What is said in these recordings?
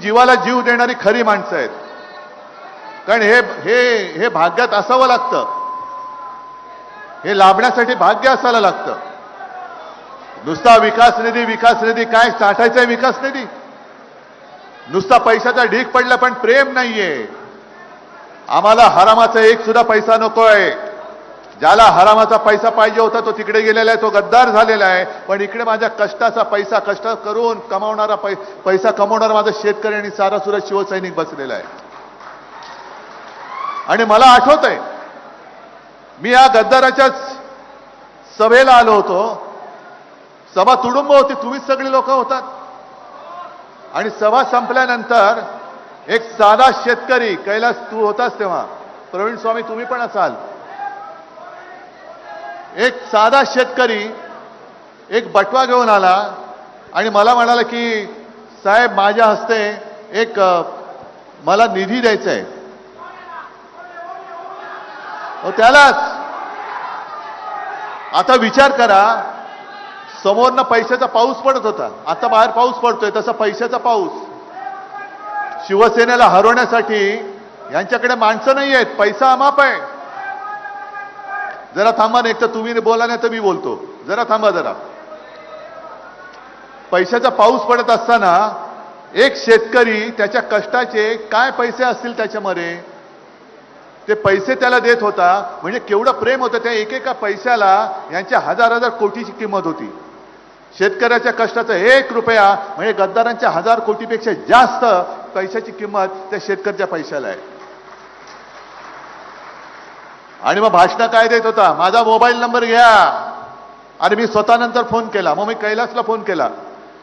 जीवाला जीव देणारी खरी माणसं आहेत. कारण हे हे हे भाग्यात असावं लागतं. हे लाभण्यासाठी भाग्य असायला लागतं. नुसता विकास निधी काय साठायचा विकास निधी? नुसता पैशाचा ढीग पडला पण प्रेम नाहीये. आम्हाला हरामाचा एक सुद्धा पैसा नकोय. ज्याला हरामाचा पैसा पाहिजे होता तो तिकडे गेलेला आहे, तो गद्दार झालेला आहे. पण इकडे माझ्या कष्टाचा पैसा, कष्ट करून कमावणारा पैसा कमावणारा माझा शेतकरी आणि सारासुरा शिवसैनिक बसलेला आहे. आणि मला आठवतंय मी या गद्दाराच्याच सभेला आलो होतो. सभा तुडुंब होती, तुम्हीच सगळी लोक होतात. आणि सभा संपल्यानंतर एक साधा शेतकरी, कैलास तू होतास तेव्हा, प्रवीण स्वामी तुम्ही पण असाल, एक साधा शेतकरी एक बटवा घेऊन आला आणि मला म्हणाला की साहेब माझ्या हस्ते एक मला निधी द्यायचा आहे. त्यालाच आता विचार करा, समोरनं पैशाचा पाऊस पडत होता, आता बाहेर पाऊस पडतोय, तसा पैशाचा पाऊस. शिवसेनेला हरवण्यासाठी यांच्याकडे माणसं नाही आहेत, पैसा अमाप आहे. जरा थांबा ना, एक तर तुम्ही बोला नाही तर मी बोलतो. जरा थांबा जरा. पैशाचा पाऊस पडत असताना एक शेतकरी त्याच्या कष्टाचे काय पैसे असतील त्याच्यामध्ये, ते पैसे त्याला देत होता. म्हणजे केवढं प्रेम होतं त्या एकेका पैशाला. यांच्या हजार हजार कोटीची किंमत होती. शेतकऱ्याच्या कष्टाचा 1 रुपया म्हणजे गद्दारांच्या 1000 कोटीपेक्षा जास्त पैशाची किंमत त्या शेतकऱ्याच्या पैशाला आहे. आणि मग भाषण काय देत होता, माझा मोबाईल नंबर घ्या. अरे मी स्वतः नंतर फोन केला, मग मी कैलासला फोन केला.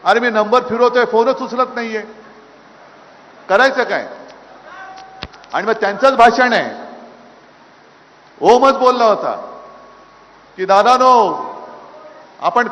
अरे मी नंबर फिरवतोय, फोनच उचलत नाहीये, करायचं काय? आणि मग त्यांचंच भाषण आहे. ओमच बोलला होता की दादानो आपण